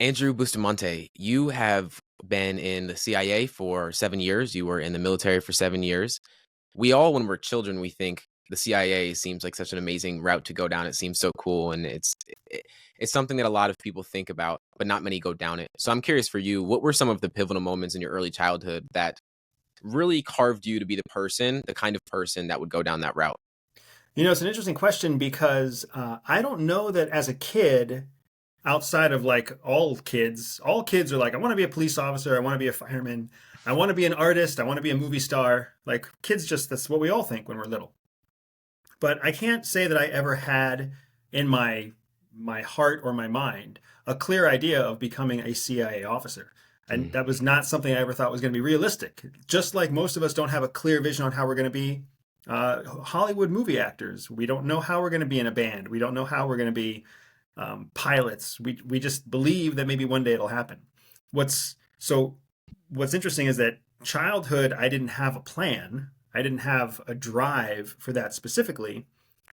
Andrew Bustamante, you have been in the CIA for 7 years. You were in the military for 7 years. We all, when we're children, we think the CIA seems like such an amazing route to go down. It seems so cool, and it's something that a lot of people think about, but not many go down it. So I'm curious for you, what were some of the pivotal moments in your early childhood that really carved you to be the kind of person that would go down that route? It's an interesting question because I don't know that as a kid, outside of like all kids are like, I want to be a police officer, I want to be a fireman, I want to be an artist, I want to be a movie star. Like kids just, that's what we all think when we're little. But I can't say that I ever had in my heart or my mind a clear idea of becoming a CIA officer. And Mm, that was not something I ever thought was going to be realistic. Just like most of us don't have a clear vision on how we're going to be Hollywood movie actors. We don't know how we're going to be in a band. We don't know how we're going to be pilots. We just believe that maybe one day it'll happen. What's so what's interesting is that childhood I didn't have a plan. I didn't have a drive for that specifically,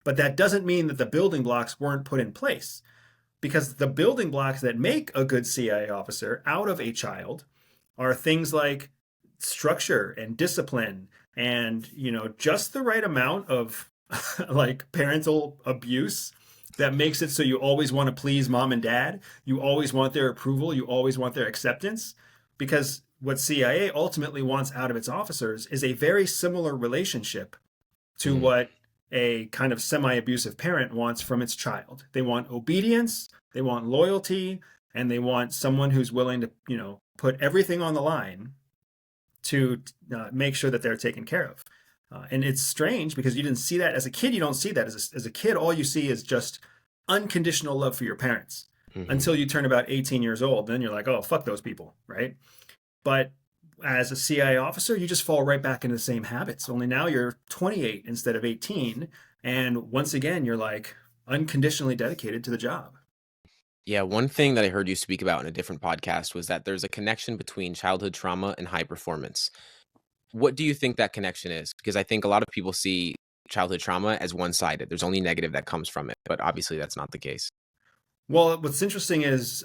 but that doesn't mean that the building blocks weren't put in place, because the building blocks that make a good CIA officer out of a child are things like structure and discipline and just the right amount of like parental abuse that makes it so you always want to please mom and dad, you always want their approval, you always want their acceptance, because what CIA ultimately wants out of its officers is a very similar relationship to mm. what a kind of semi-abusive parent wants from its child. They want obedience, they want loyalty, and they want someone who's willing to, put everything on the line to make sure that they're taken care of. And it's strange because you didn't see that as a kid. You don't see that as a kid. All you see is just unconditional love for your parents Mhm. until you turn about 18 years old. Then you're like, oh, fuck those people, right? But as a CIA officer, you just fall right back into the same habits. Only now you're 28 instead of 18. And once again, you're like unconditionally dedicated to the job. Yeah, one thing that I heard you speak about in a different podcast was that there's a connection between childhood trauma and high performance. What do you think that connection is? Because I think a lot of people see childhood trauma as one-sided. There's only negative that comes from it, but obviously that's not the case. Well, what's interesting is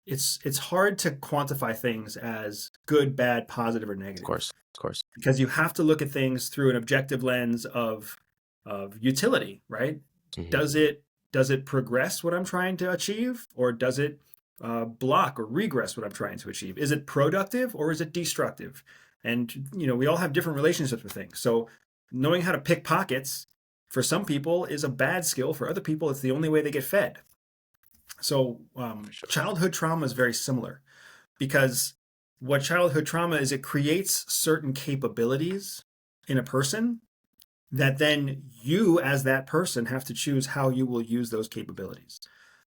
it's hard to quantify things as good, bad, positive, or Of negative, course, of course. because you have to look at things through an objective lens of utility, right? Mhm. Does it progress what I'm trying to achieve, or does it block or regress what I'm trying to achieve? Is it productive or is it destructive? And we all have different relationships with things. So knowing how to pick pockets for some people is a bad skill. For other people, it's the only way they get fed. So For sure. childhood trauma is very similar, because what childhood trauma is, it creates certain capabilities in a person that then you as that person have to choose how you will use those capabilities.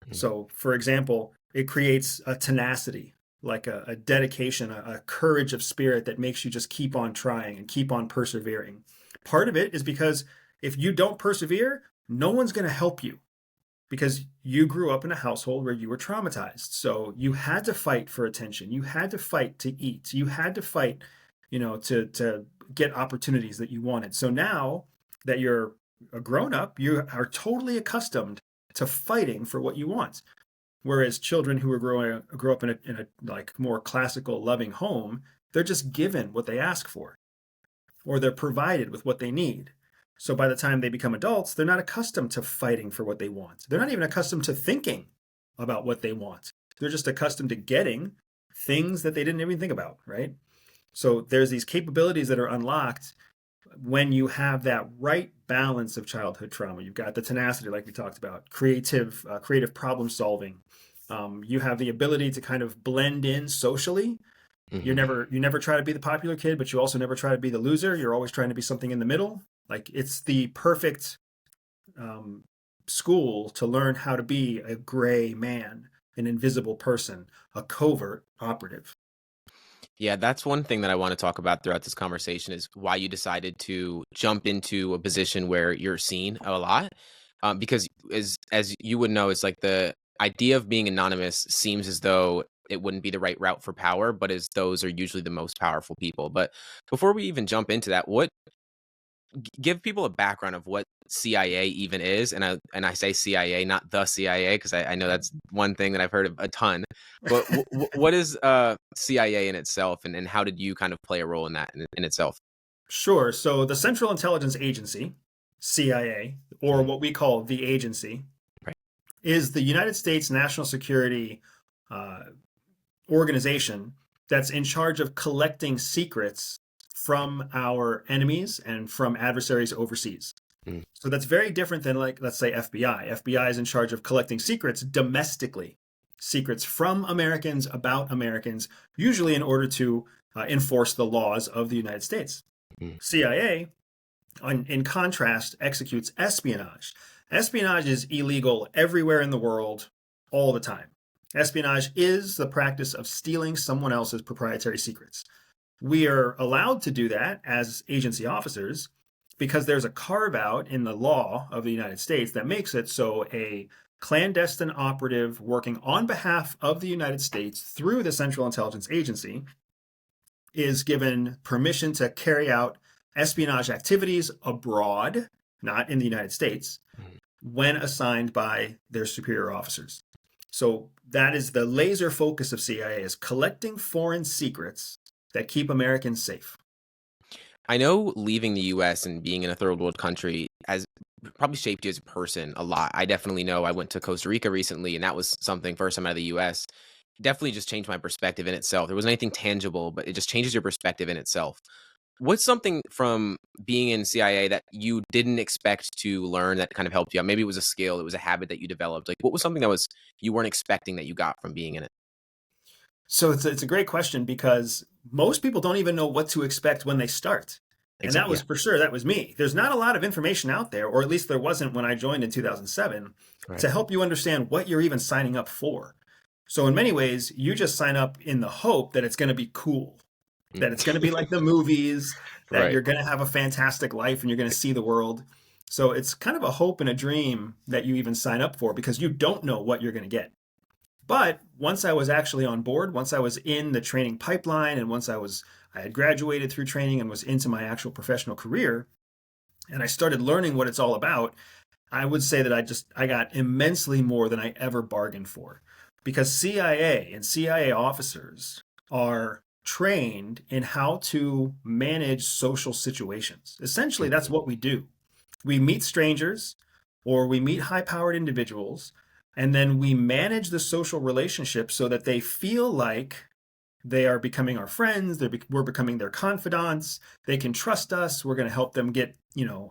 Mhm. So for example, it creates a tenacity, like a dedication, a courage of spirit that makes you just keep on trying and keep on persevering. Part of it is because if you don't persevere, no one's going to help you, because you grew up in a household where you were traumatized. So you had to fight for attention. You had to fight to eat. You had to fight, to get opportunities that you wanted. So now that you're a grown up, you are totally accustomed to fighting for what you want. Whereas children who grow up in a like more classical, loving home, they're just given what they ask for, or they're provided with what they need. So by the time they become adults, they're not accustomed to fighting for what they want. They're not even accustomed to thinking about what they want. They're just accustomed to getting things that they didn't even think about, right? So there's these capabilities that are unlocked when you have that right balance of childhood trauma. You've got the tenacity, like we talked about, creative problem solving. You have the ability to kind of blend in socially. Mhm. You never try to be the popular kid, but you also never try to be the loser. You're always trying to be something in the middle. Like it's the perfect um, school to learn how to be a gray man, an invisible person, a covert operative. Yeah, that's one thing that I want to talk about throughout this conversation is why you decided to jump into a position where you're seen a lot. Because as you would know, it's like the idea of being anonymous seems as though it wouldn't be the right route for power, but as those are usually the most powerful people. But before we even jump into that, give people a background of what CIA even is, and I say CIA, not the CIA, because I know that's one thing that I've heard of a ton. But what is CIA in itself, and how did you kind of play a role in that in itself? Sure. So the Central Intelligence Agency, CIA, or Mhm. what we call the agency, Right. is the United States national security uh, organization that's in charge of collecting secrets from our enemies and from adversaries overseas. Mm, So that's very different than, like, let's say FBI. FBI is in charge of collecting secrets domestically, secrets from Americans about Americans, usually in order to enforce the laws of the United States. mm, CIA, in contrast, executes espionage. Espionage is illegal everywhere in the world all the time. Espionage is the practice of stealing someone else's proprietary secrets. We are allowed to do that as agency officers because there's a carve out in the law of the United States that makes it so a clandestine operative working on behalf of the United States through the Central Intelligence Agency is given permission to carry out espionage activities abroad, not in the United States, mm. when assigned by their superior officers. So that is the laser focus of CIA, is collecting foreign secrets that keep Americans safe. I know leaving the US and being in a third world country has probably shaped you as a person a lot. I definitely know I went to Costa Rica recently, and that was something first time out of the US. Definitely just changed my perspective in itself. There wasn't anything tangible, but it just changes your perspective in itself. What's something from being in CIA that you didn't expect to learn that kind of helped you out? Maybe it was a skill, it was a habit that you developed. Like, what was something that was you weren't expecting that you got from being in it? So it's a great question because most people don't even know what to expect when they start. And that Exactly. was Yeah. for sure, that was me. There's not a lot of information out there, or at least there wasn't when I joined in 2007, Right. to help you understand what you're even signing up for. So in many ways, you just sign up in the hope that it's going to be cool, Mm. that it's going to be like the movies, that Right. you're going to have a fantastic life and you're going to see the world. So it's kind of a hope and a dream that you even sign up for because you don't know what you're going to get. But once I was actually on board, once I was in the training pipeline, and once I had graduated through training and was into my actual professional career, and I started learning what it's all about, I would say that I got immensely more than I ever bargained for. Because CIA and CIA officers are trained in how to manage social situations. Essentially, that's Mhm. what we do. We meet strangers or we meet high powered individuals, and then we manage the social relationship so that they feel like they are becoming our friends. We're becoming their confidants. They can trust us. We're going to help them get,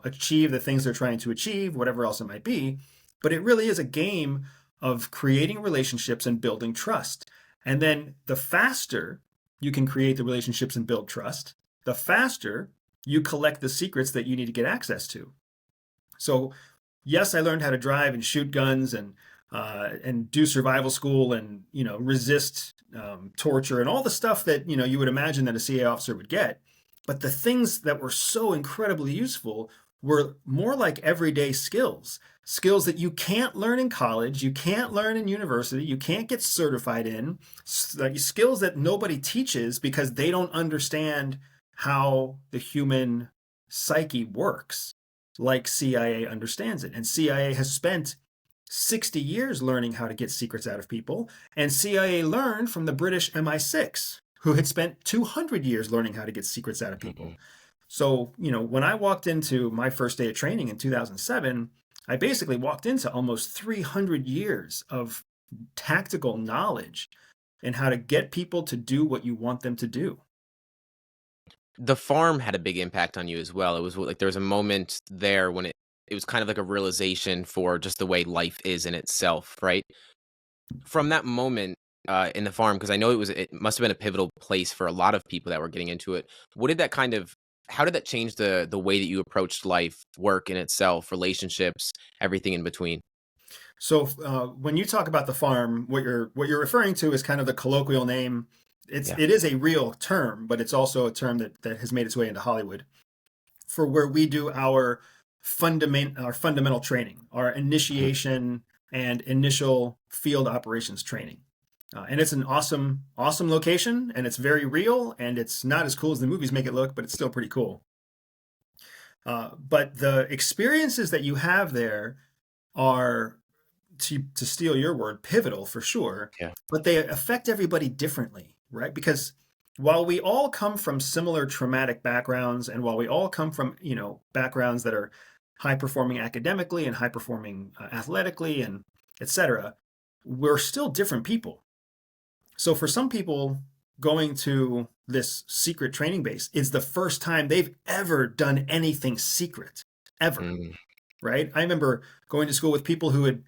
achieve the things they're trying to achieve, whatever else it might be. But it really is a game of creating relationships and building trust. And then the faster you can create the relationships and build trust, the faster you collect the secrets that you need to get access to. So yes, I learned how to drive and shoot guns and do survival school and resist torture and all the stuff that you would imagine that a CIA officer would get. But the things that were so incredibly useful were more like everyday skills, skills that you can't learn in college, you can't learn in university, you can't get certified in, skills that nobody teaches because they don't understand how the human psyche works like CIA understands it. And CIA has spent 60 years learning how to get secrets out of people. And CIA learned from the British MI6, who had spent 200 years learning how to get secrets out of people. Mhm. So, when I walked into my first day of training in 2007, I basically walked into almost 300 years of tactical knowledge and how to get people to do what you want them to do. The farm had a big impact on you as well. It was like there was a moment there when it was kind of like a realization for just the way life is in itself, right? From that moment in the farm, because I know it must have been a pivotal place for a lot of people that were getting into it. What did that kind of how did that change the way that you approached life, work in itself, relationships, everything in between? So when you talk about the farm, what you're referring to is kind of the colloquial name. Yeah. It is a real term, but it's also a term that has made its way into Hollywood for where we do our fundamental training, our Mhm. initiation and initial field operations training. And it's an awesome location, and it's very real, and it's not as cool as the movies make it look, but it's still pretty cool. But the experiences that you have there are, to steal your word, pivotal for sure, Yeah. but they affect everybody differently, right? Because while we all come from similar traumatic backgrounds, and while we all come from, backgrounds that are high performing academically and high performing athletically and etc., we're still different people. So for some people, going to this secret training base is the first time they've ever done anything secret, ever, Mm, right? I remember going to school with people who had,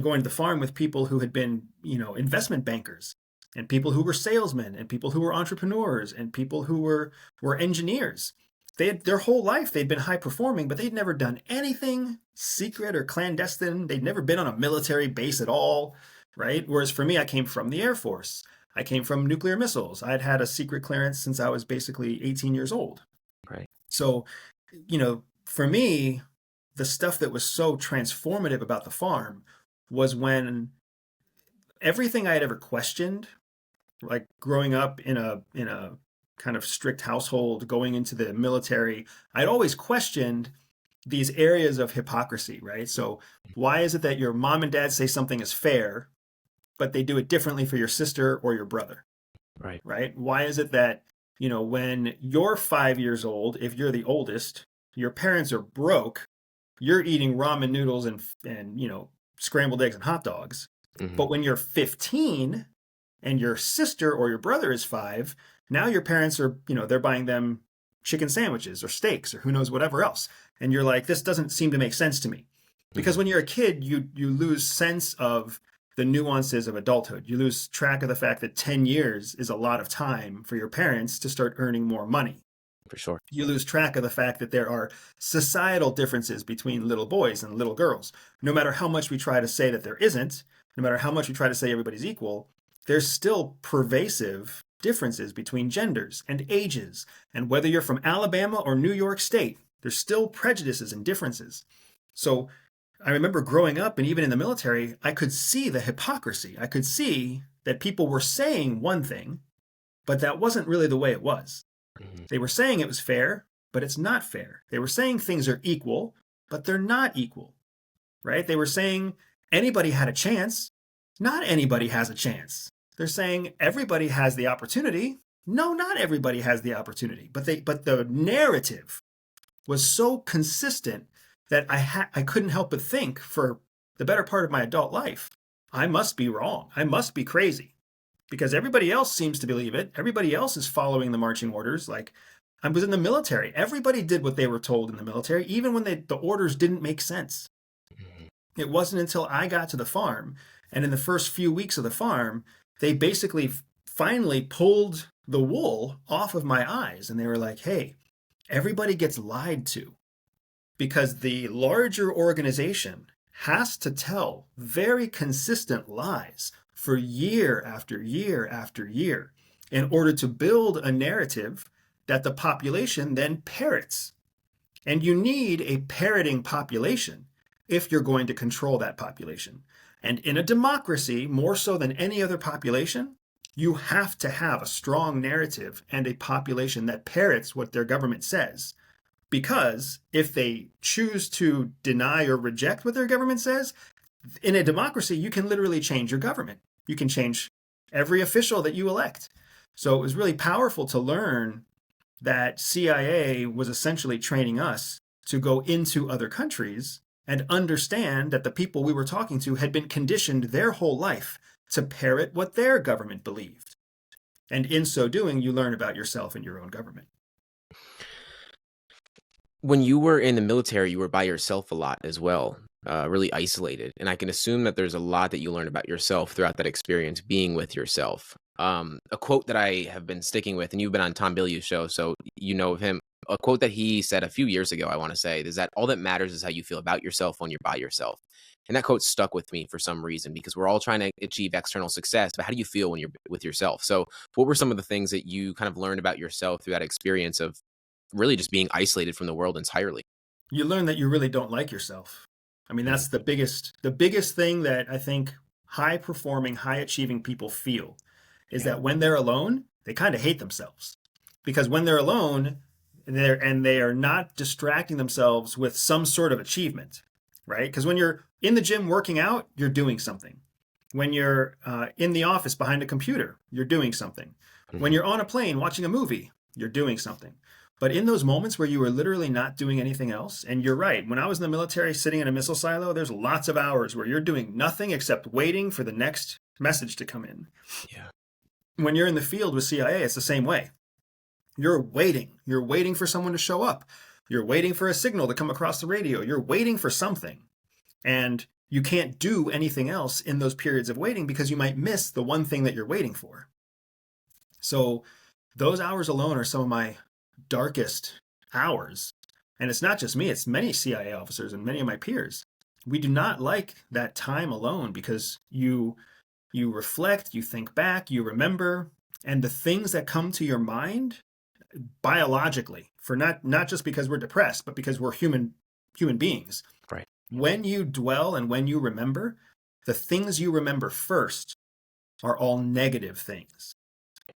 going to the farm with people who had been, investment bankers, and people who were salesmen, and people who were entrepreneurs, and people who were engineers. They had their whole life they'd been high performing, but they'd never done anything secret or clandestine. They'd never been on a military base at all, right? Whereas for me, I came from the Air Force. I came from nuclear missiles. I'd had a secret clearance since I was basically 18 years old. right. So, for me, the stuff that was so transformative about the farm was when everything I had ever questioned, like growing up in a kind of strict household, going into the military, I'd always questioned these areas of hypocrisy, right? So why is it that your mom and dad say something is fair, but they do it differently for your sister or your brother, Right. right? Why is it that, when you're 5 years old, if you're the oldest, your parents are broke, you're eating ramen noodles and scrambled eggs and hot dogs. Hmm. But when you're 15 and your sister or your brother is 5, now your parents are, they're buying them chicken sandwiches or steaks or who knows whatever else. And you're like, this doesn't seem to make sense to me. Because Hmm. when you're a kid, you lose sense of the nuances of adulthood. You lose track of the fact that 10 years is a lot of time for your parents to start earning more money. For sure. You lose track of the fact that there are societal differences between little boys and little girls. No matter how much we try to say that there isn't, no matter how much we try to say everybody's equal, there's still pervasive differences between genders and ages. And whether you're from Alabama or New York State, there's still prejudices and differences. So I remember growing up and even in the military, I could see the hypocrisy. I could see that people were saying one thing, but that wasn't really the way it was. Hmm. They were saying it was fair, but it's not fair. They were saying things are equal, but they're not equal, right? They were saying anybody had a chance. Not anybody has a chance. They're saying everybody has the opportunity. No, not everybody has the opportunity. But the narrative was so consistent that I couldn't help but think for the better part of my adult life, I must be wrong. I must be crazy because everybody else seems to believe it. Everybody else is following the marching orders. Like I was in the military. Everybody did what they were told in the military, even when the orders didn't make sense. Hmm. It wasn't until I got to the farm and in the first few weeks of the farm, they basically finally pulled the wool off of my eyes. And they were like, hey, everybody gets lied to because the larger organization has to tell very consistent lies for year after year after year in order to build a narrative that the population then parrots. And you need a parroting population if you're going to control that population. And in a democracy, more so than any other population, you have to have a strong narrative and a population that parrots what their government says. Because if they choose to deny or reject what their government says, in a democracy, you can literally change your government. You can change every official that you elect. So it was really powerful to learn that CIA was essentially training us to go into other countries and understand that the people we were talking to had been conditioned their whole life to parrot what their government believed. And in so doing, you learn about yourself and your own government. When you were in the military, you were by yourself a lot as well, really isolated. And I can assume that there's a lot that you learned about yourself throughout that experience being with yourself. A quote that I have been sticking with, and you've been on Tom Bilyeu's show, so you know of him. A quote that he said a few years ago, I want to say, is that all that matters is how you feel about yourself when you're by yourself. And that quote stuck with me for some reason because we're all trying to achieve external success, but how do you feel when you're with yourself? So, what were some of the things that you kind of learned about yourself through that experience of really just being isolated from the world entirely? You learn that you really don't like yourself. I mean, Mhm. that's the biggest thing that I think high performing, high achieving people feel is Yeah. that when they're alone, they kind of hate themselves. Because when they're alone, and they are not distracting themselves with some sort of achievement, right? Because when you're in the gym working out, you're doing something. When you're in the office behind a computer, you're doing something. When Hmm. you're on a plane watching a movie, you're doing something. But in those moments where you are literally not doing anything else, and you're right, when I was in the military sitting in a missile silo, there's lots of hours where you're doing nothing except waiting for the next message to come in. Yeah. When you're in the field with CIA, it's the same way. You're waiting. You're waiting for someone to show up. You're waiting for a signal to come across the radio. You're waiting for something. And you can't do anything else in those periods of waiting because you might miss the one thing that you're waiting for. So those hours alone are some of my darkest hours. And it's not just me, it's many CIA officers and many of my peers. We do not like that time alone because you reflect, you think back, you remember, and the things that come to your mind biologically, for not just because we're depressed, but because we're human beings. Right. When you dwell and when you remember, the things you remember first are all negative things.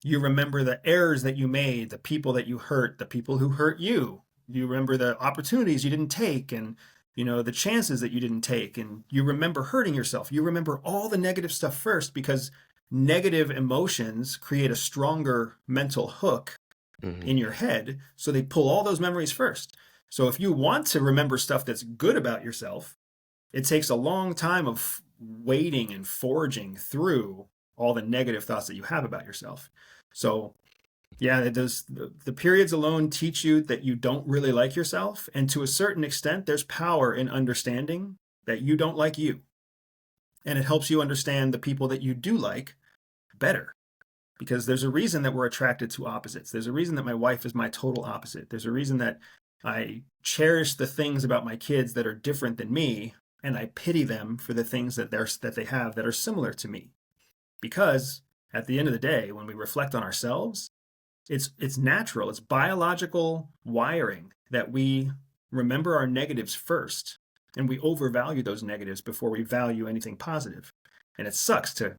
You remember the errors that you made, the people that you hurt, the people who hurt you. You remember the opportunities you didn't take and the chances that you didn't take, and you remember hurting yourself. You remember all the negative stuff first because negative emotions create a stronger mental hook Hmm. in your head, so they pull all those memories first. So if you want to remember stuff that's good about yourself, it takes a long time of waiting and forging through all the negative thoughts that you have about yourself. So yeah, the periods alone teach you that you don't really like yourself. And to a certain extent, there's power in understanding that you don't like you. And it helps you understand the people that you do like better. Because there's a reason that we're attracted to opposites. There's a reason that my wife is my total opposite. There's a reason that I cherish the things about my kids that are different than me, and I pity them for the things that they have that are similar to me. Because at the end of the day, when we reflect on ourselves, it's natural. It's biological wiring that we remember our negatives first, and we overvalue those negatives before we value anything positive. And it sucks to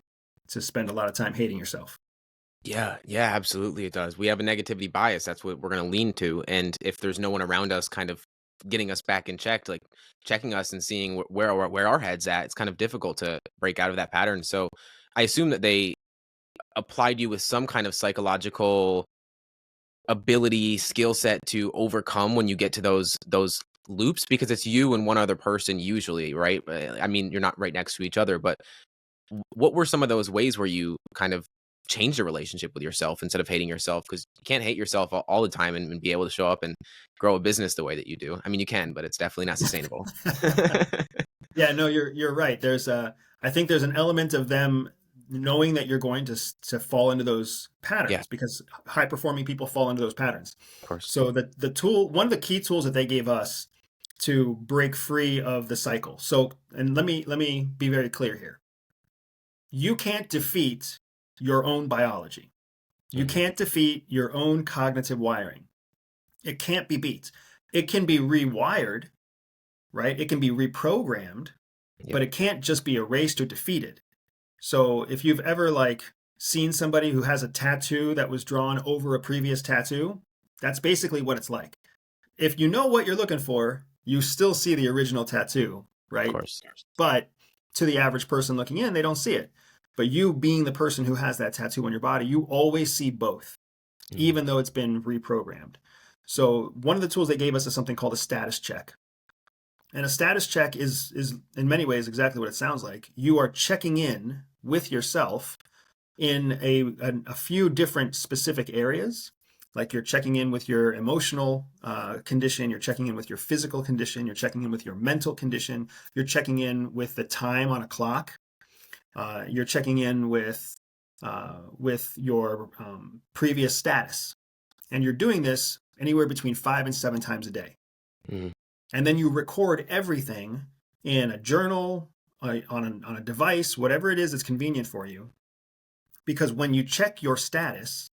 spend a lot of time hating yourself. Yeah, yeah, absolutely it does. We have a negativity bias. That's what we're going to lean to. And if there's no one around us kind of getting us back in check, like checking us and seeing where our head's at, it's kind of difficult to break out of that pattern. So I assume that they applied you with some kind of psychological ability, skill set to overcome when you get to those loops, because it's you and one other person usually, right? I mean, you're not right next to each other, but what were some of those ways where you kind of changed a relationship with yourself instead of hating yourself? Because you can't hate yourself all the time and be able to show up and grow a business the way that you do. I mean, you can, but it's definitely not sustainable. Yeah, no, you're right. I think there's an element of them knowing that you're going to fall into those Yeah, patterns because high performing people fall into those patterns. of course. So one of the key tools that they gave us to break free of the cycle. So, and let me be very clear here. You can't defeat your own biology. You Hmm. can't defeat your own cognitive wiring. It can't be beat. It can be rewired, right? It can be reprogrammed, Yep, but it can't just be erased or defeated. So if you've ever seen somebody who has a tattoo that was drawn over a previous tattoo, that's basically what it's like. If you know what you're looking for, you still see the original tattoo, of right? course. But to the average person looking in, they don't see it. But you being the person who has that tattoo on your body, you always see both, Hmm. even though it's been reprogrammed. So one of the tools they gave us is something called a status check. And a status check is in many ways exactly what it sounds like. You are checking in with yourself in a few different specific areas. Like you're checking in with your emotional condition, you're checking in with your physical condition, you're checking in with your mental condition, you're checking in with the time on a clock, you're checking in with your previous status, and you're doing this anywhere between 5 and 7 times a day. Hmm. And then you record everything in a journal, on a device, whatever it is that's convenient for you. Because when you check your status,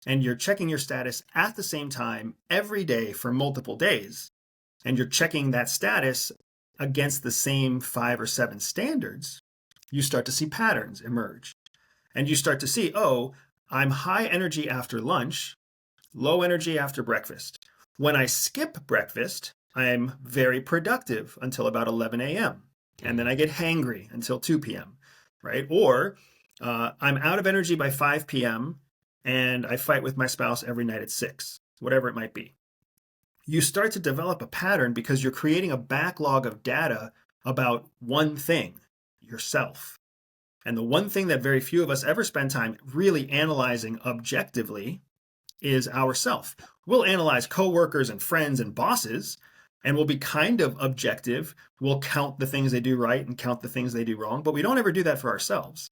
and you're checking your status at the same time every day for multiple days, and you're checking that status against the same 5 or 7 standards, you start to see patterns emerge. And you start to see, oh, I'm high energy after lunch, low energy after breakfast. When I skip breakfast, I'm very productive until about 11 a.m. And then Mhm. I get hangry until 2 p.m., right? Or I'm out of energy by 5 p.m. and I fight with my spouse every night at 6, whatever it might be. You start to develop a pattern because you're creating a backlog of data about one thing, yourself. And the one thing that very few of us ever spend time really analyzing objectively is ourself. We'll analyze coworkers and friends and bosses, and we'll be kind of objective. We'll count the things they do right and count the things they do wrong, but we don't ever do that for ourselves.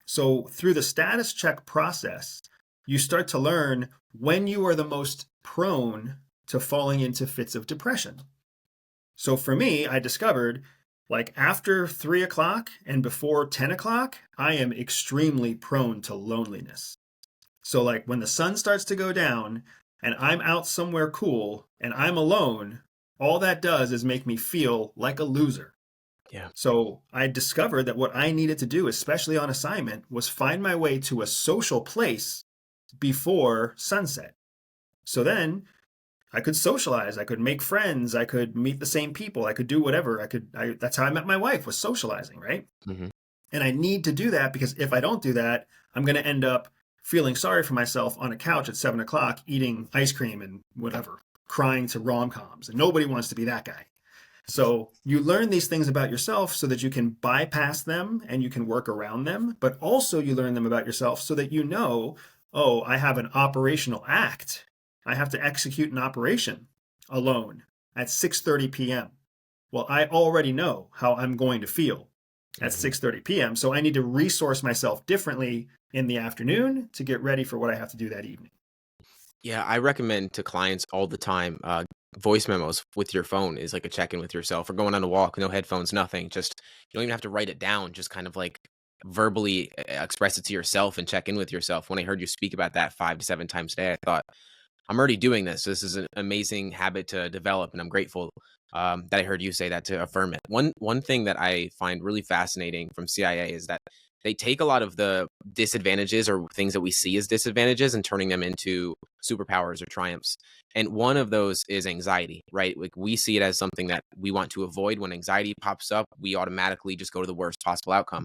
So through the status check process, you start to learn when you are the most prone to falling into fits of depression. So for me, I discovered like after 3 o'clock and before 10 o'clock, I am extremely prone to loneliness. So like when the sun starts to go down and I'm out somewhere cool and I'm alone, all that does is make me feel like a loser. Yeah. So I discovered that what I needed to do, especially on assignment, was find my way to a social place before sunset. So then I could socialize, I could make friends, I could meet the same people, I could do whatever. That's how I met my wife, was socializing, right? Mhm. And I need to do that because if I don't do that, I'm going to end up feeling sorry for myself on a couch at 7 o'clock, eating ice cream and whatever, crying to rom coms. And nobody wants to be that guy. So you learn these things about yourself so that you can bypass them and you can work around them. But also you learn them about yourself so that you know, oh, I have an operational act. I have to execute an operation alone at 6:30 p.m. Well, I already know how I'm going to feel at Mhm. 6:30 p.m. So I need to resource myself differently in the afternoon to get ready for what I have to do that evening. Yeah, I recommend to clients all the time, voice memos with your phone is like a check-in with yourself, or going on a walk, no headphones, nothing. Just you don't even have to write it down. Just kind of like verbally express it to yourself and check in with yourself. When I heard you speak about that 5 to 7 times a day, I thought I'm already doing this. This is an amazing habit to develop, and I'm grateful that I heard you say that to affirm it. One thing that I find really fascinating from CIA is that they take a lot of the disadvantages or things that we see as disadvantages and turning them into superpowers or triumphs. And one of those is anxiety, right? Like we see it as something that we want to avoid. When anxiety pops up, we automatically just go to the worst possible outcome.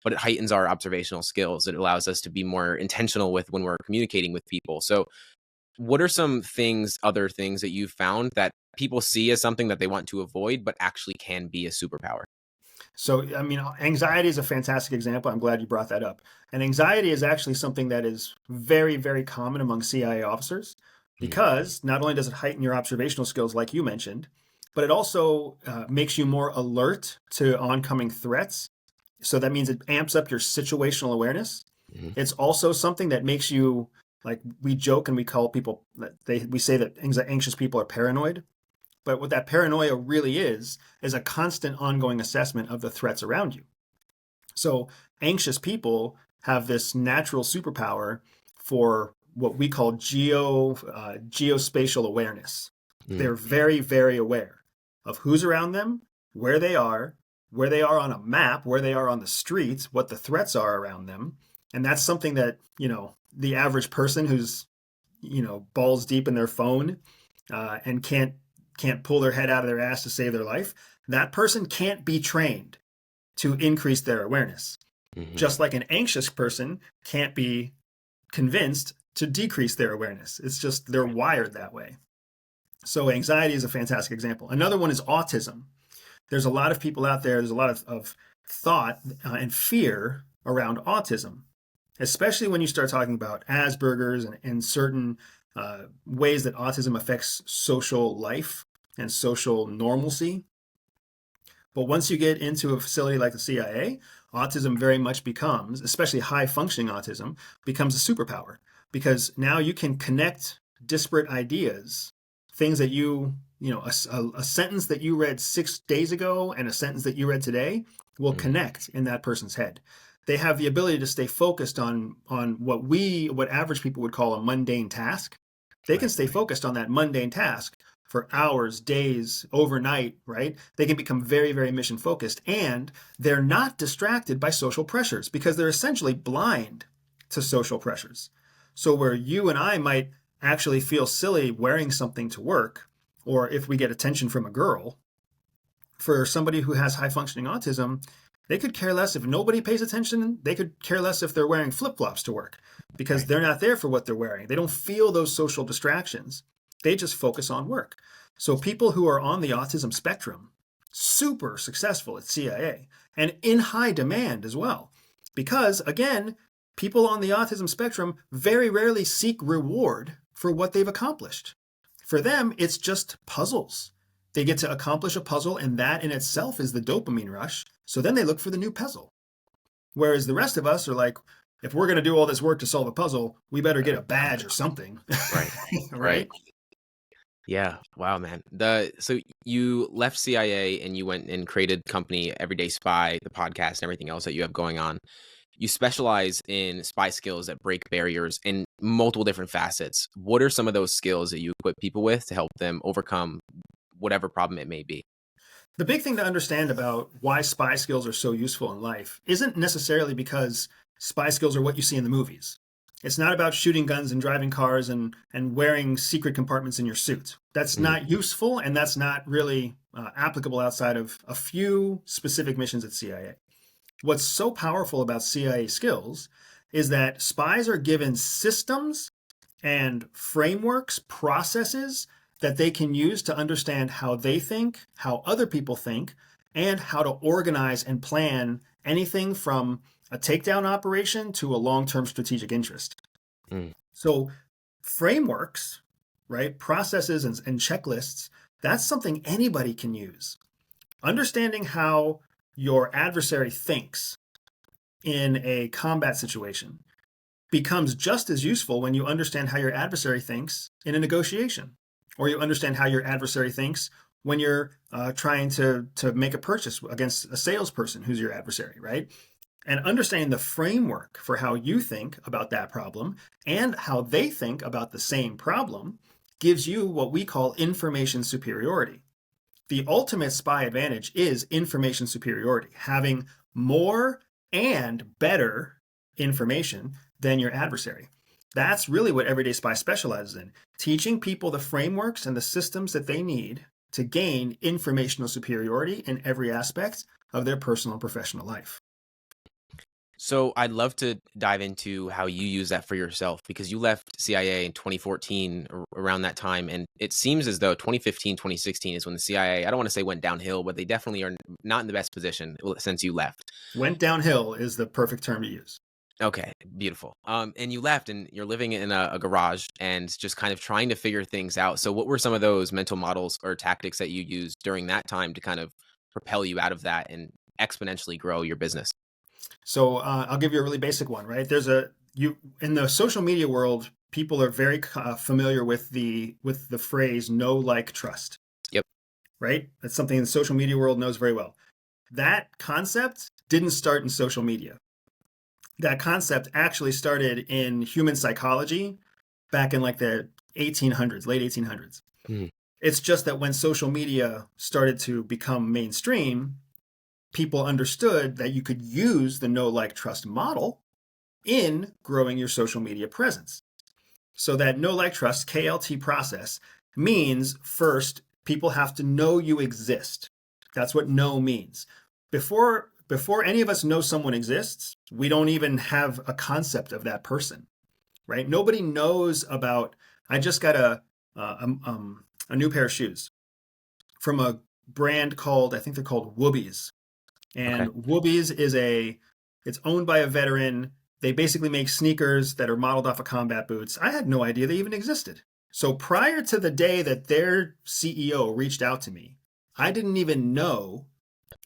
But it heightens our observational skills. It allows us to be more intentional with when we're communicating with people. So what are some things, other things that you've found that people see as something that they want to avoid, but actually can be a superpower? So, I mean, anxiety is a fantastic example. I'm glad you brought that up. And anxiety is actually something that is very, very common among CIA officers Mm. because not only does it heighten your observational skills, like you mentioned, but it also makes you more alert to oncoming threats. So that means it amps up your situational awareness. Mhm. It's also something that makes you, like we joke and we call people, we say that anxious people are paranoid. But what that paranoia really is a constant ongoing assessment of the threats around you. So anxious people have this natural superpower for what we call geospatial awareness. Mm. They're very, very aware of who's around them, where they are on a map, where they are on the streets, what the threats are around them. And that's something that, the average person who's, balls deep in their phone and can't pull their head out of their ass to save their life, that person can't be trained to increase their awareness. Mhm. Just like an anxious person can't be convinced to decrease their awareness. It's just they're wired that way. So anxiety is a fantastic example. Another one is autism. There's a lot of people out there, there's a lot of thought and fear around autism, especially when you start talking about Asperger's and certain ways that autism affects social life and social normalcy. But once you get into a facility like the CIA, autism very much becomes, especially high functioning autism, becomes a superpower because now you can connect disparate ideas, things that a sentence that you read 6 days ago and a sentence that you read today will Mm. connect in that person's head. They have the ability to stay focused on what average people would call a mundane task. They can Right. stay focused on that mundane task for hours, days, overnight, right? They can become very, very mission focused and they're not distracted by social pressures because they're essentially blind to social pressures. So where you and I might actually feel silly wearing something to work, or if we get attention from a girl, for somebody who has high functioning autism, they could care less if nobody pays attention. They could care less if they're wearing flip flops to work because Right. they're not there for what they're wearing. They don't feel those social distractions. They just focus on work. So people who are on the autism spectrum, super successful at CIA and in high demand as well. Because again, people on the autism spectrum very rarely seek reward for what they've accomplished. For them, it's just puzzles. They get to accomplish a puzzle, and that in itself is the dopamine rush. So then they look for the new puzzle. Whereas the rest of us are like, if we're going to do all this work to solve a puzzle, we better get a badge or something. Right. Right. Right? Yeah. Wow, man. So you left CIA and you went and created company Everyday Spy, the podcast, and everything else that you have going on. You specialize in spy skills that break barriers in multiple different facets. What are some of those skills that you equip people with to help them overcome whatever problem it may be? The big thing to understand about why spy skills are so useful in life isn't necessarily because spy skills are what you see in the movies. It's not about shooting guns and driving cars and wearing secret compartments in your suit. That's Mm, not useful, and that's not really applicable outside of a few specific missions at CIA. What's so powerful about CIA skills is that spies are given systems and frameworks, processes that they can use to understand how they think, how other people think, and how to organize and plan anything from a takedown operation to a long term strategic interest. mm, So, frameworks, right, processes and checklists, that's something anybody can use. Understanding how your adversary thinks in a combat situation becomes just as useful when you understand how your adversary thinks in a negotiation, or you understand how your adversary thinks when you're trying to make a purchase against a salesperson who's your adversary, right? And understanding the framework for how you think about that problem and how they think about the same problem gives you what we call information superiority. The ultimate spy advantage is information superiority, having more and better information than your adversary. That's really what Everyday Spy specializes in, teaching people the frameworks and the systems that they need to gain informational superiority in every aspect of their personal and professional life. So I'd love to dive into how you use that for yourself because you left CIA in 2014 around that time. And it seems as though 2015, 2016 is when the CIA, I don't want to say went downhill, but they definitely are not in the best position since you left. Went downhill is the perfect term to use. Okay, beautiful. And you left and you're living in a garage and just kind of trying to figure things out. So what were some of those mental models or tactics that you used during that time to kind of propel you out of that and exponentially grow your business? So I'll give you a really basic one, right? There's a you in the social media world, people are very familiar with the phrase "know, like, trust," Yep. right? That's something the social media world knows very well. That concept didn't start in social media. That concept actually started in human psychology back in like the 1800s, late 1800s. Mm, It's just that when social media started to become mainstream, people understood that you could use the know, like, trust model in growing your social media presence. So that know, like, trust KLT process means first, people have to know you exist. That's what know means. Before any of us know someone exists, we don't even have a concept of that person, right? Nobody knows about. I just got a new pair of shoes from a brand called, I think they're called Woobies. okay. And Woobies it's owned by a veteran. They basically make sneakers that are modeled off of combat boots. I had no idea they even existed. So prior to the day that their CEO reached out to me, I didn't even know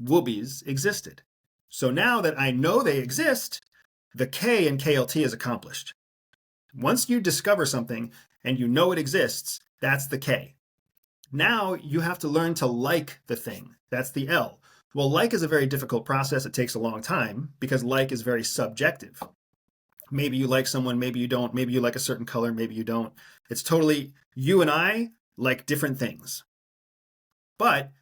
Woobies existed. So now that I know they exist, the K in KLT is accomplished. Once you discover something and you know it exists, that's the K. Now you have to learn to like the thing. That's the L. Well, like is a very difficult process. It takes a long time because like is very subjective. Maybe you like someone, maybe you don't. Maybe you like a certain color, maybe you don't. It's totally, you and I like different things. But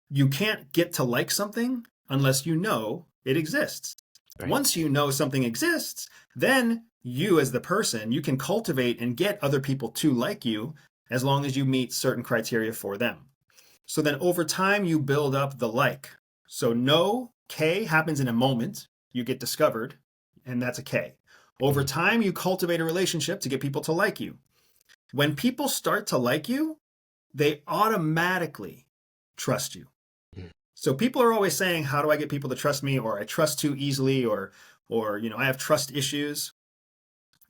you can't get to like something unless you know it exists. Right. Once you know something exists, then you as the person, you can cultivate and get other people to like you as long as you meet certain criteria for them. So then over time, you build up the like. So no K happens in a moment. You get discovered, and that's a K. Over Mhm. time, you cultivate a relationship to get people to like you. When people start to like you, they automatically trust you. Mhm. So people are always saying, "How do I get people to trust me?" Or "I trust too easily," or "I have trust issues."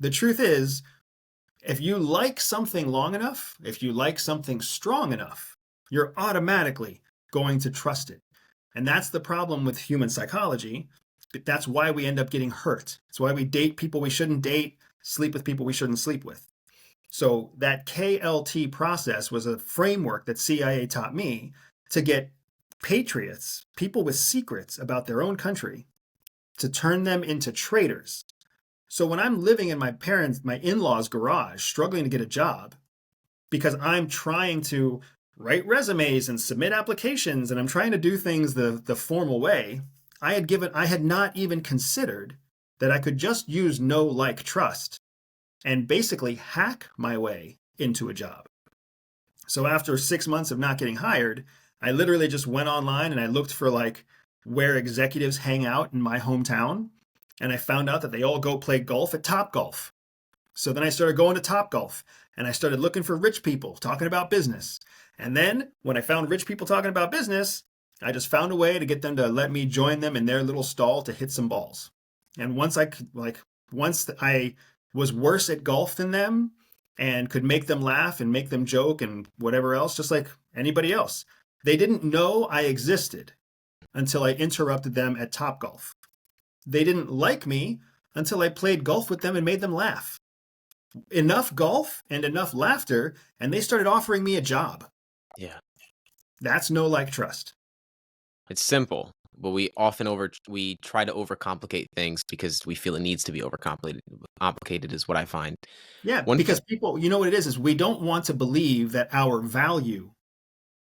The truth is, if you like something long enough, if you like something strong enough, you're automatically going to trust it. And that's the problem with human psychology. That's why we end up getting hurt. It's why we date people we shouldn't date, sleep with people we shouldn't sleep with. So that KLT process was a framework that CIA taught me to get patriots, people with secrets about their own country, to turn them into traitors. So when I'm living in my in-laws' garage, struggling to get a job because I'm trying to write resumes and submit applications and I'm trying to do things the formal way, I had not even considered that I could just use know, like, trust and basically hack my way into a job. So after 6 months of not getting hired, I literally just went online and I looked for like where executives hang out in my hometown. And I found out that they all go play golf at Top Golf. So then I started going to Top Golf and I started looking for rich people talking about business. And then when I found rich people talking about business, I just found a way to get them to let me join them in their little stall to hit some balls. And once I was worse at golf than them and could make them laugh and make them joke and whatever else, just like anybody else, they didn't know I existed until I interrupted them at Top Golf. They didn't like me until I played golf with them and made them laugh. Enough golf and enough laughter, and they started offering me a job. Yeah. That's no, like, trust. It's simple, but we try to overcomplicate things because we feel it needs to be overcomplicated. Complicated is what I find. Yeah, One thing. because people, you know what it is we don't want to believe that our value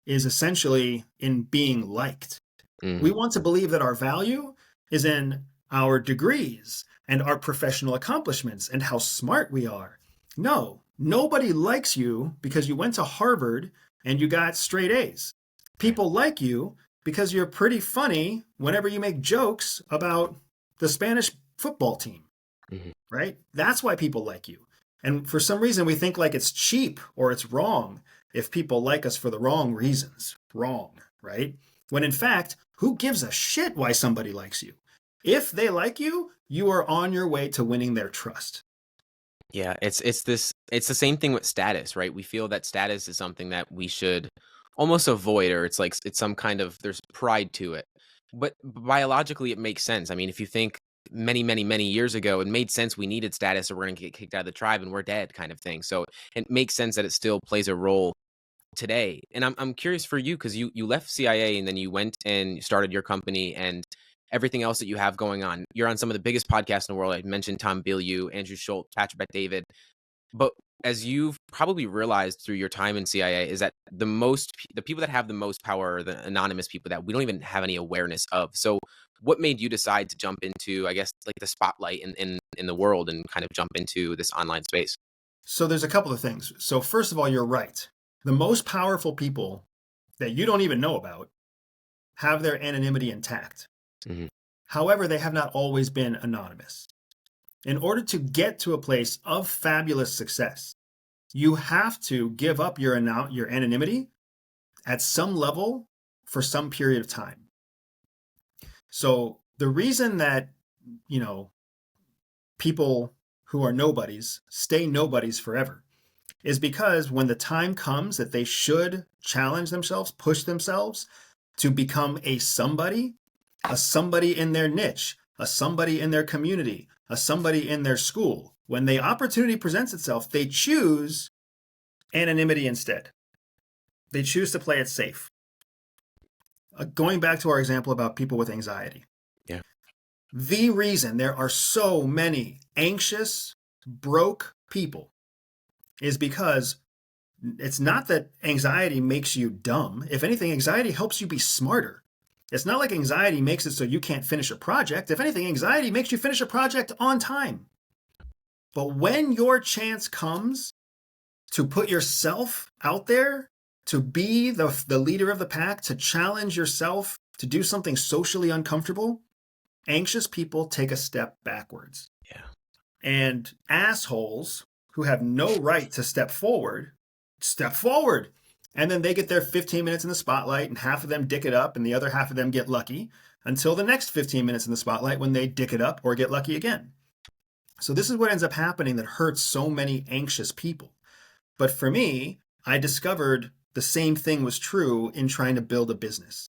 is essentially in being liked. We Mhm. want to believe that our value is in our degrees and our professional accomplishments and how smart we are. No, nobody likes you because you went to Harvard and you got straight A's. Right. People like you because you're pretty funny whenever you make jokes about the Spanish football team, Mhm. right? That's why people like you. And for some reason, we think like it's cheap or it's wrong if people like us for the wrong reasons. Wrong, right? When in fact, who gives a shit why somebody likes you? If they like you, you are on your way to winning their trust. Yeah, it's the same thing with status, right? We feel that status is something that we should almost avoid, or it's like it's some kind of there's pride to it. But biologically, it makes sense. I mean, if you think many, many, many years ago, it made sense we needed status, or we're gonna get kicked out of the tribe and we're dead, kind of thing. So it makes sense that it still plays a role today. And I'm curious for you because you left CIA and then you went and started your company and everything else that you have going on. You're on some of the biggest podcasts in the world. I mentioned Tom Bilyeu, Andrew Schultz, Patrick Bet David. But as you've probably realized through your time in CIA, is that the people that have the most power are the anonymous people that we don't even have any awareness of. So, what made you decide to jump into, I guess, like the spotlight in the world and kind of jump into this online space? So there's a couple of things. So first of all, you're right. The most powerful people that you don't even know about have their anonymity intact. Hmm. However, they have not always been anonymous. In order to get to a place of fabulous success, you have to give up your anonymity at some level for some period of time. So the reason that, you know, people who are nobodies stay nobodies forever is because when the time comes that they should challenge themselves, push themselves to become a somebody in their niche, a somebody in their community, a somebody in their school, when the opportunity presents itself, they choose anonymity instead. They choose to play it safe. Going back to our example about people with anxiety, Yeah. the reason there are so many anxious, broke people is because it's not that anxiety makes you dumb. If anything, anxiety helps you be smarter. It's not like anxiety makes it so you can't finish a project. If anything, anxiety makes you finish a project on time. But when your chance comes to put yourself out there, to be the leader of the pack, to challenge yourself, to do something socially uncomfortable, anxious people take a step backwards. Yeah. And assholes who have no right to step forward, step forward. And then they get their 15 minutes in the spotlight, and half of them dick it up, and the other half of them get lucky until the next 15 minutes in the spotlight when they dick it up or get lucky again. So this is what ends up happening that hurts so many anxious people. But for me, I discovered the same thing was true in trying to build a business.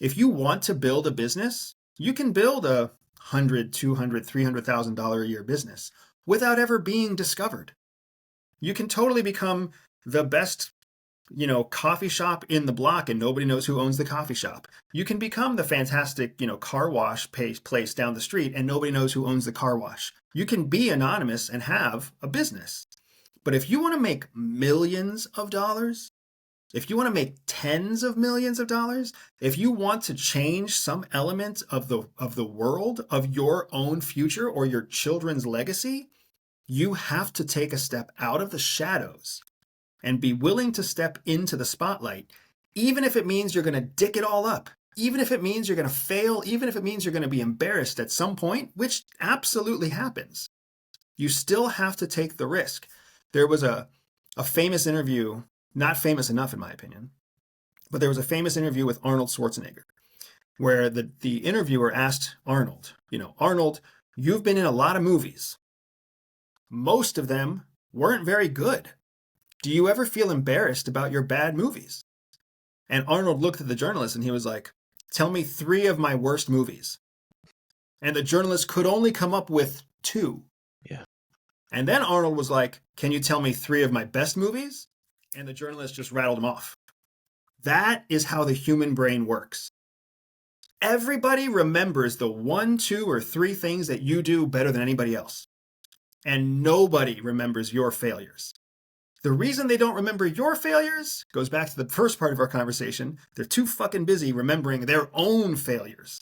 If you want to build a business, you can build a $100,000, $200,000, $300,000 a year business without ever being discovered. You can totally become the best, coffee shop in the block and nobody knows who owns the coffee shop. You can become the fantastic, car wash place down the street and nobody knows who owns the car wash. You can be anonymous and have a business. But if you want to make millions of dollars, if you want to make tens of millions of dollars, if you want to change some element of the world, of your own future or your children's legacy, you have to take a step out of the shadows and be willing to step into the spotlight, even if it means you're going to dick it all up, even if it means you're going to fail, even if it means you're going to be embarrassed at some point, which absolutely happens. You still have to take the risk. There was a famous interview, not famous enough in my opinion, but there was a famous interview with Arnold Schwarzenegger where the interviewer asked Arnold, Arnold, you've been in a lot of movies. Most of them weren't very good. Do you ever feel embarrassed about your bad movies? And Arnold looked at the journalist and he was like, tell me 3 of my worst movies. And the journalist could only come up with 2. Yeah. And then Arnold was like, can you tell me 3 of my best movies? And the journalist just rattled him off. That is how the human brain works. Everybody remembers the 1, 2, or 3 things that you do better than anybody else. And nobody remembers your failures. The reason they don't remember your failures goes back to the first part of our conversation. They're too fucking busy remembering their own failures.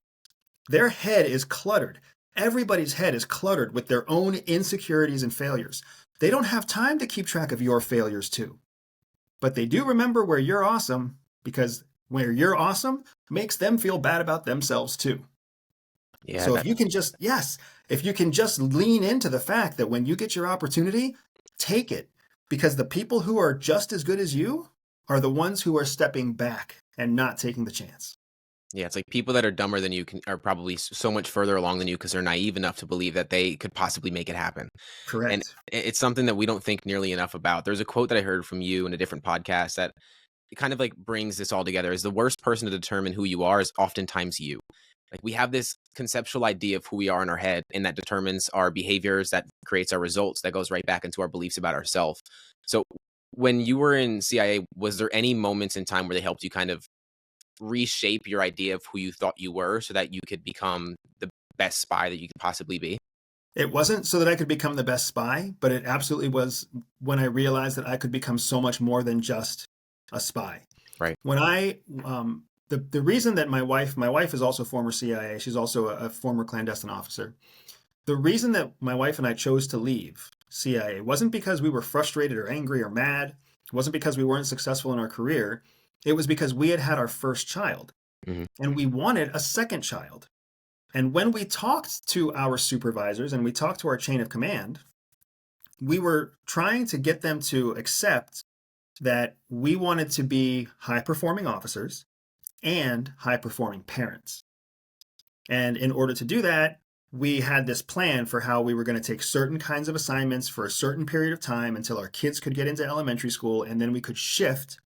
Their head is cluttered. Everybody's head is cluttered with their own insecurities and failures. They don't have time to keep track of your failures too. But they do remember where you're awesome, because where you're awesome makes them feel bad about themselves too. Yeah. So if you can just lean into the fact that when you get your opportunity, take it. Because the people who are just as good as you are the ones who are stepping back and not taking the chance. Yeah, it's like people that are dumber than you are probably so much further along than you because they're naive enough to believe that they could possibly make it happen. And Correct. it's something that we don't think nearly enough about. There's a quote that I heard from you in a different podcast that it kind of like brings this all together. Is the worst person to determine who you are is oftentimes you. Like we have this conceptual idea of who we are in our head, and that determines our behaviors, that creates our results, that goes right back into our beliefs about ourselves. So when you were in CIA, was there any moments in time where they helped you kind of reshape your idea of who you thought you were so that you could become the best spy that you could possibly be? It wasn't so that I could become the best spy, but it absolutely was when I realized that I could become so much more than just a spy. Right. When I, the reason that my wife is also former CIA, she's also a former clandestine officer. The reason that my wife and I chose to leave CIA wasn't because we were frustrated or angry or mad. It wasn't because we weren't successful in our career. It was because we had had our first child and we wanted a second child. And when we talked to our supervisors and we talked to our chain of command, we were trying to get them to accept that we wanted to be high-performing officers and high-performing parents. And in order to do that, we had this plan for how we were going to take certain kinds of assignments for a certain period of time until our kids could get into elementary school, and then we could shift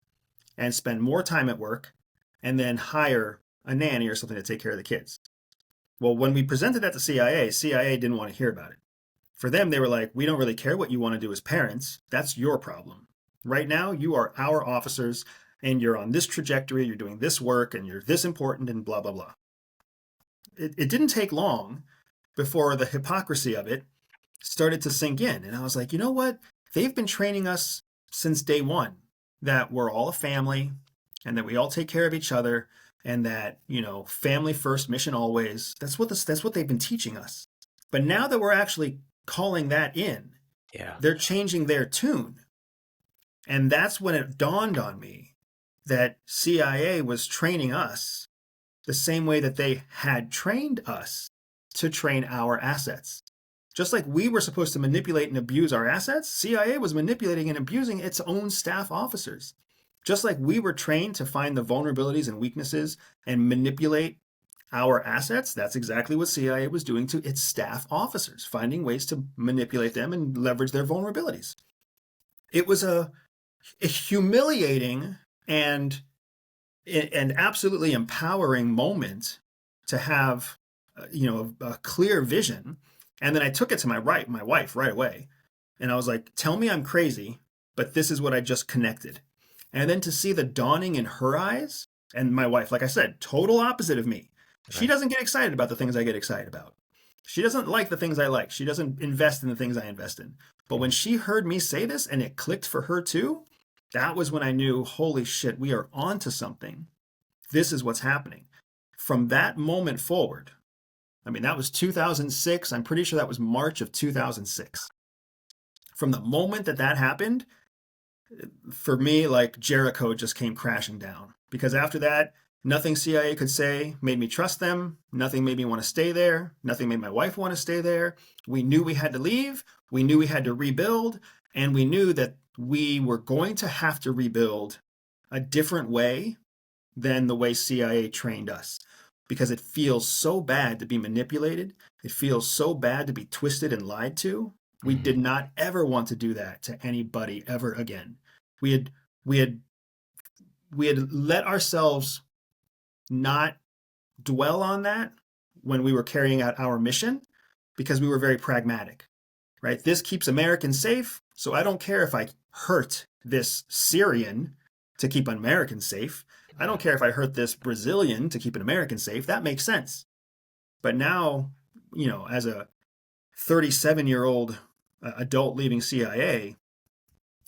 and spend more time at work and then hire a nanny or something to take care of the kids. Well, when we presented that to CIA didn't want to hear about it. For them, they were like, we don't really care what you want to do as parents. That's your problem. Right now, you are our officers and you're on this trajectory, you're doing this work and you're this important and blah, blah, blah. It didn't take long before the hypocrisy of it started to sink in. And I was like, you know what? They've been training us since day one that we're all a family and that we all take care of each other and that, family first, mission always. That's what they've been teaching us. But now that we're actually calling that in Yeah. They're changing their tune. And that's when it dawned on me that CIA was training us the same way that they had trained us to train our assets. Just like we were supposed to manipulate and abuse our assets, CIA was manipulating and abusing its own staff officers. Just like we were trained to find the vulnerabilities and weaknesses and manipulate our assets, that's exactly what CIA was doing to its staff officers, finding ways to manipulate them and leverage their vulnerabilities. It was a humiliating and an absolutely empowering moment to have, a clear vision. And then I took it to my wife right away. And I was like, tell me I'm crazy, but this is what I just connected. And then to see the dawning in her eyes, and my wife, like I said, total opposite of me. She Right. doesn't get excited about the things I get excited about. She doesn't like the things I like. She doesn't invest in the things I invest in. But when Mhm. she heard me say this and it clicked for her too, that was when I knew, holy shit, we are onto something. This is what's happening. From that moment forward, I mean, that was 2006. I'm pretty sure that was March of 2006. From the moment that that happened, for me, like Jericho just came crashing down. Because after that, nothing CIA could say made me trust them. Nothing made me want to stay there. Nothing made my wife want to stay there. We knew we had to leave. We knew we had to rebuild. And we knew that we were going to have to rebuild a different way than the way CIA trained us. Because it feels so bad to be manipulated. It feels so bad to be twisted and lied to. We Mhm. did not ever want to do that to anybody ever again. We had we had we had let ourselves not dwell on that when we were carrying out our mission because we were very pragmatic, right? This keeps Americans safe, so I don't care if I hurt this Syrian to keep an American safe. I Yeah. don't care if I hurt this Brazilian to keep an American safe. That makes sense. But now, as a 37-year-old adult leaving CIA,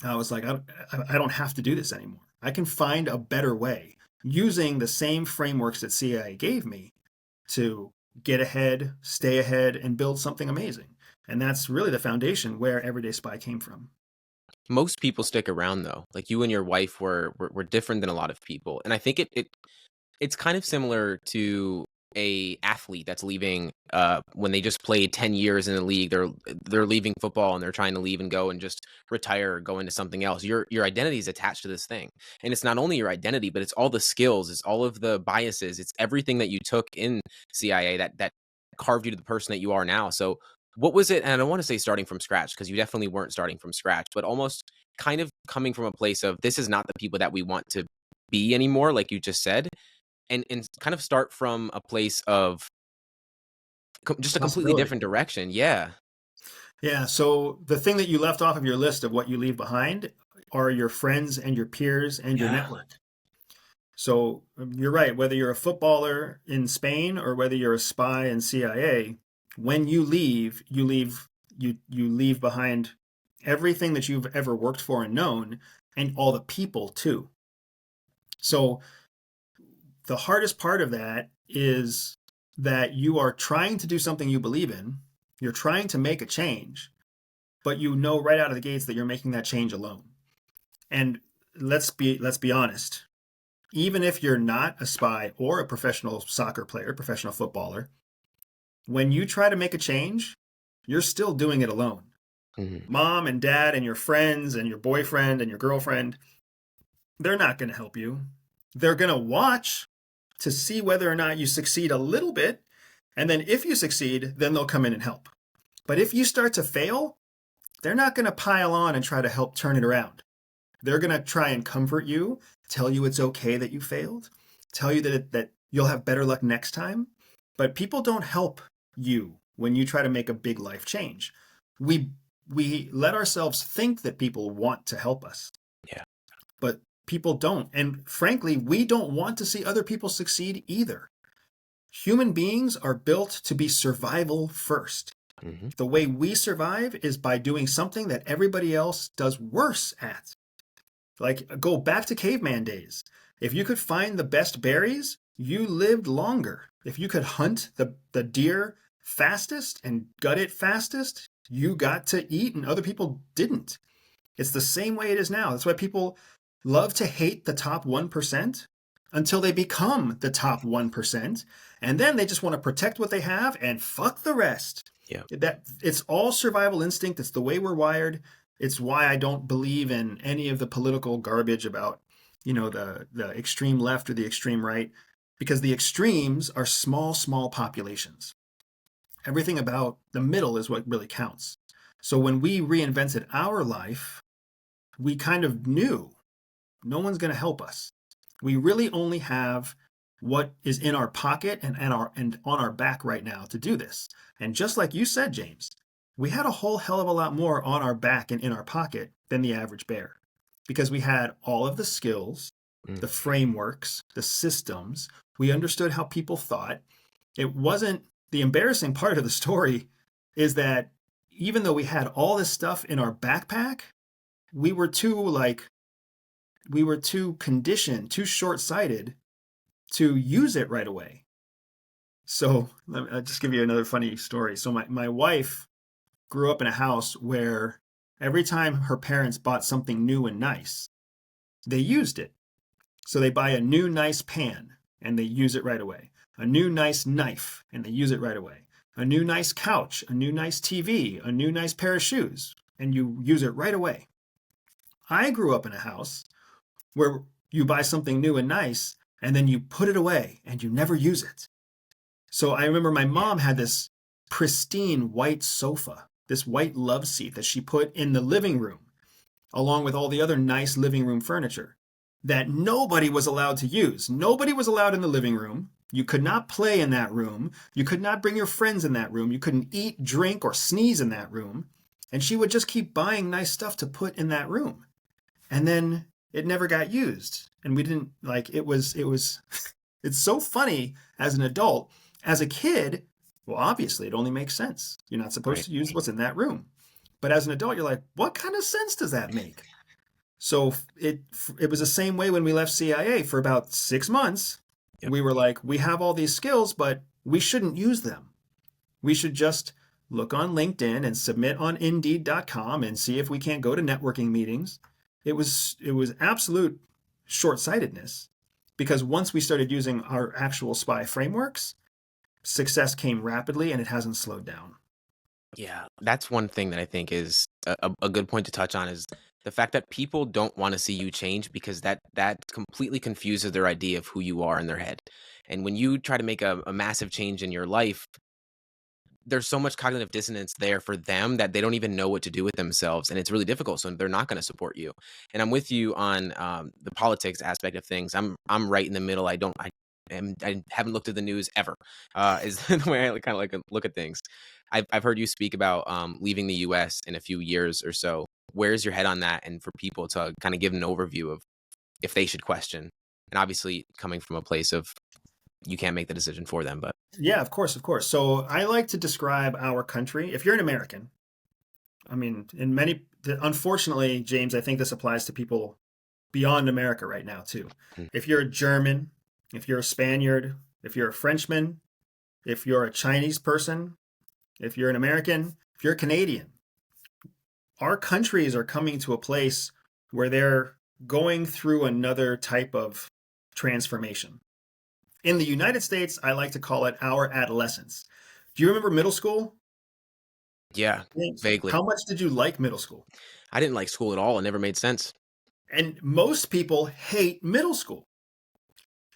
I was like, I don't have to do this anymore. I can find a better way using the same frameworks that CIA gave me to get ahead, stay ahead, and build something amazing. And that's really the foundation where Everyday Spy came from. Most people stick around though. Like you and your wife were different than a lot of people. And I think it's kind of similar to a athlete that's leaving when they just played 10 years in the league. They're leaving football and they're trying to leave and go and just retire or go into something else. Your identity is attached to this thing. And it's not only your identity, but it's all the skills, it's all of the biases, it's everything that you took in CIA that carved you to the person that you are now. So what was it? And I don't want to say starting from scratch because you definitely weren't starting from scratch, but almost kind of coming from a place of this is not the people that we want to be anymore, like you just said, and kind of start from a place of just a completely Possibility. different direction. Yeah. Yeah. So the thing that you left off of your list of what you leave behind are your friends and your peers and your Yeah. network. So you're right. Whether you're a footballer in Spain or whether you're a spy in CIA, when you leave behind everything that you've ever worked for and known, and all the people too. So the hardest part of that is that you are trying to do something you believe in. You're trying to make a change, but you know right out of the gates that you're making that change alone. And let's be honest. Even if you're not a spy or a professional soccer player, professional footballer, when you try to make a change, you're still doing it alone. Mhm. Mom and dad and your friends and your boyfriend and your girlfriend, they're not going to help you. They're going to watch to see whether or not you succeed a little bit. And then if you succeed, then they'll come in and help. But if you start to fail, they're not going to pile on and try to help turn it around. They're going to try and comfort you, tell you it's okay that you failed, tell you that you'll have better luck next time. But people don't help you when you try to make a big life change. We we let ourselves think that people want to help us, Yeah. but people don't. And frankly, we don't want to see other people succeed either. Human beings are built to be survival first. Mhm. The way we survive is by doing something that everybody else does worse at. Like, go back to caveman days. If you could find the best berries, you lived longer. If you could hunt the deer fastest and gut it fastest, you got to eat and other people didn't. It's the same way it is now. That's why people love to hate the top 1% until they become the top 1%. And then they just want to protect what they have and fuck the rest. Yeah. That it's all survival instinct. It's the way we're wired. It's why I don't believe in any of the political garbage about, the extreme left or the extreme right, because the extremes are small populations. Everything about the middle is what really counts. So when we reinvented our life, we kind of knew no one's going to help us. We really only have what is in our pocket and on our back right now to do this. And just like you said, James, we had a whole hell of a lot more on our back and in our pocket than the average bear, because we had all of the skills, Mm. the frameworks, the systems. We understood how people thought. It wasn't the embarrassing part of the story is that even though we had all this stuff in our backpack, we were too conditioned, too short-sighted to use it right away. So I'll just give you another funny story. So my wife grew up in a house where every time her parents bought something new and nice, they used it. So they buy a new nice pan and they use it right away. A new nice knife and they use it right away. A new nice couch, a new nice TV, a new nice pair of shoes, and you use it right away. I grew up in a house where you buy something new and nice and then you put it away and you never use it. So I remember my mom had this pristine white sofa, this white love seat that she put in the living room, along with all the other nice living room furniture that nobody was allowed to use. Nobody was allowed in the living room. You could not play in that room. You could not bring your friends in that room. You couldn't eat, drink, or sneeze in that room. And she would just keep buying nice stuff to put in that room. And then it never got used. And we didn't it's so funny as an adult. As a kid, well, obviously it only makes sense. You're not supposed Right. to use what's in that room. But as an adult, you're like, what kind of sense does that make? So it was the same way when we left CIA for about 6 months. Yep. We were like, we have all these skills, but we shouldn't use them. We should just look on LinkedIn and submit on Indeed.com and see if we can't go to networking meetings. It was absolute short-sightedness, because once we started using our actual spy frameworks, success came rapidly and it hasn't slowed down. Yeah, that's one thing that I think is a good point to touch on, is the fact that people don't want to see you change, because that completely confuses their idea of who you are in their head. And when you try to make a massive change in your life, there's so much cognitive dissonance there for them that they don't even know what to do with themselves, and it's really difficult. So they're not going to support you. And I'm with you on the politics aspect of things. I'm right in the middle. I haven't looked at the news ever. Is the way I kind of like look at things. I've heard you speak about leaving the U.S. in a few years or so. Where's your head on that? And for people to kind of give an overview of if they should question, and obviously coming from a place of you can't make the decision for them, but Yeah, of course, of course. So I like to describe our country. If you're an American, I mean, unfortunately, James, I think this applies to people beyond America right now too. mm, If you're a German, if you're a Spaniard, if you're a Frenchman, if you're a Chinese person, if you're an American, if you're a Canadian, our countries are coming to a place where they're going through another type of transformation. In the United States, I like to call it our adolescence. Do you remember middle school? yeah, James, vaguely. how much did you like middle school? I didn't like school at all. It never made sense. And most people hate middle school.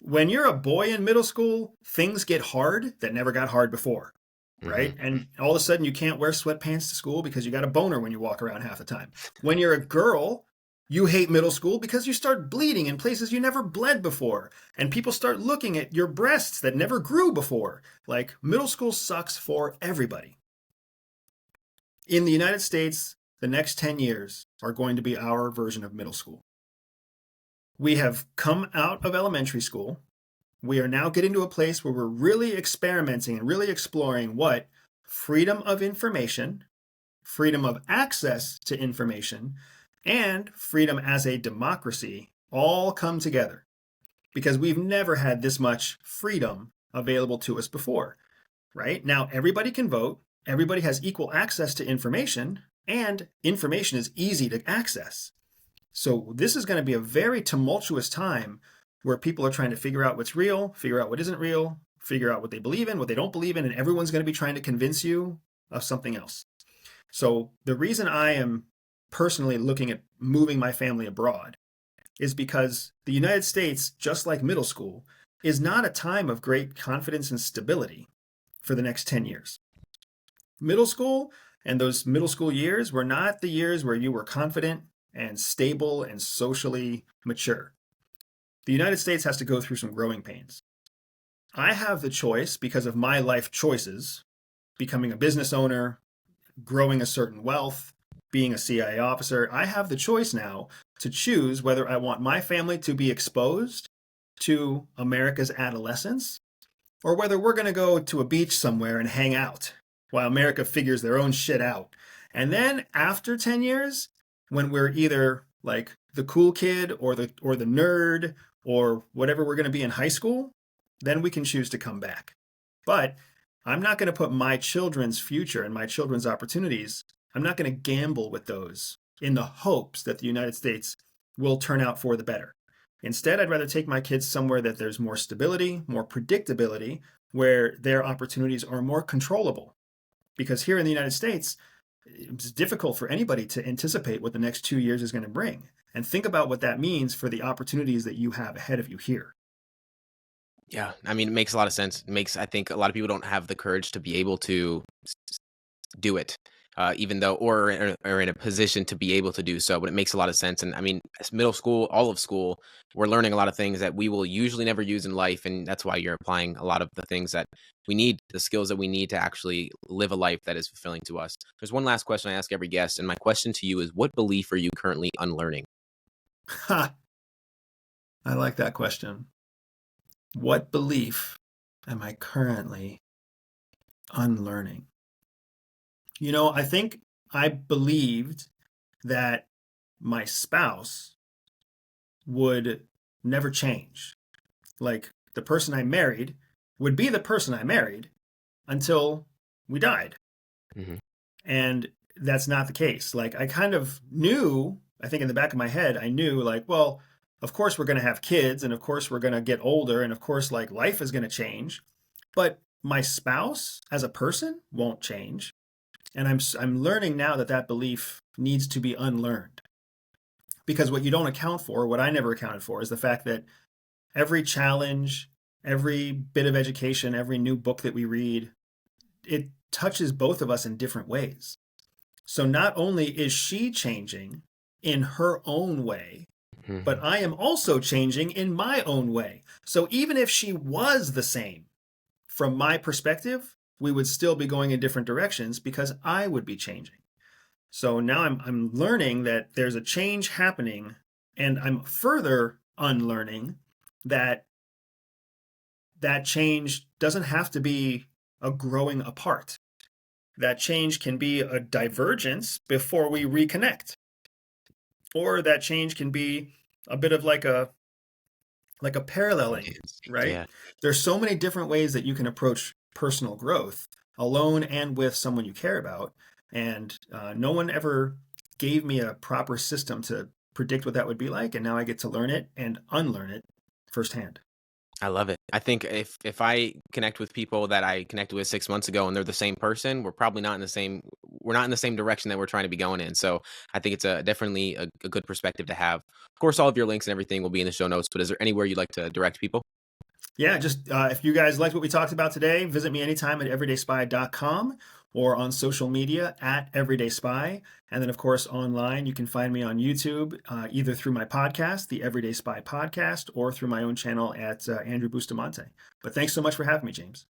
When you're a boy in middle school, things get hard that never got hard before, Hmm. right? And all of a sudden you can't wear sweatpants to school because you got a boner when you walk around half the time. When you're a girl, you hate middle school because you start bleeding in places you never bled before. And people start looking at your breasts that never grew before. Like, middle school sucks for everybody. In the United States, the next 10 years are going to be our version of middle school. We have come out of elementary school. We are now getting to a place where we're really experimenting and really exploring what freedom of information, freedom of access to information, and freedom as a democracy all come together, because we've never had this much freedom available to us before, right? Now everybody can vote. everybody has equal access to information, and information is easy to access. So this is going to be a very tumultuous time where people are trying to figure out what's real, figure out what isn't real, figure out what they believe in, what they don't believe in, and everyone's going to be trying to convince you of something else. So the reason I am personally looking at moving my family abroad is because the United States, just like middle school, is not a time of great confidence and stability for the next 10 years. Middle school and those middle school years were not the years where you were confident and stable and socially mature. The United States has to go through some growing pains. I have the choice because of my life choices, becoming a business owner, growing a certain wealth, being a CIA officer. I have the choice now to choose whether I want my family to be exposed to America's adolescence or whether we're going to go to a beach somewhere and hang out while America figures their own shit out. And then after 10 years, when we're either like the cool kid or the nerd or whatever we're going to be in high school, then we can choose to come back. But I'm not going to put my children's future and my children's opportunities, I'm not going to gamble with those in the hopes that the United States will turn out for the better. Instead, I'd rather take my kids somewhere that there's more stability, more predictability, where their opportunities are more controllable. Because here in the United States, it's difficult for anybody to anticipate what the next 2 years is going to bring. And think about what that means for the opportunities that you have ahead of you here. Yeah, I mean, it makes a lot of sense. I think a lot of people don't have the courage to be able to do it, even though, or in a position to be able to do so. But it makes a lot of sense. And I mean, as middle school, all of school, we're learning a lot of things that we will usually never use in life, and that's why you're applying a lot of the things that we need, the skills that we need to actually live a life that is fulfilling to us. There's one last question I ask every guest, and my question to you is: what belief are you currently unlearning? Ha! I like that question. What belief am I currently unlearning? You know, I think I believed that my spouse would never change. Like the person I married would be the person I married until we died. Hmm. And that's not the case. Like I kind of knew, I think in the back of my head, I knew like, well, of course we're going to have kids and of course we're going to get older and of course like life is going to change. But my spouse as a person won't change. And I'm learning now that that belief needs to be unlearned. Because what you don't account for, what I never accounted for, is the fact that every challenge, every bit of education, every new book that we read, it touches both of us in different ways. So not only is she changing in her own way, but Hmm. I am also changing in my own way. So even if she was the same, from my perspective, we would still be going in different directions because I would be changing. So now I'm learning that there's a change happening, and I'm further unlearning that that change doesn't have to be a growing apart. That change can be a divergence before we reconnect, or that change can be a bit of like a paralleling, right? Yeah. There's so many different ways that you can approach personal growth alone and with someone you care about. And no one ever gave me a proper system to predict what that would be like. And now I get to learn it and unlearn it firsthand. I love it. I think if I connect with people that I connected with 6 months ago and they're the same person, we're not in the same direction that we're trying to be going in. So I think it's definitely a good perspective to have. Of course, all of your links and everything will be in the show notes, but is there anywhere you'd like to direct people? Yeah, just if you guys liked what we talked about today, visit me anytime at everydayspy.com or on social media at EverydaySpy. And then, of course, online, you can find me on YouTube, either through my podcast, the Everyday Spy podcast, or through my own channel at Andrew Bustamante. But thanks so much for having me, James.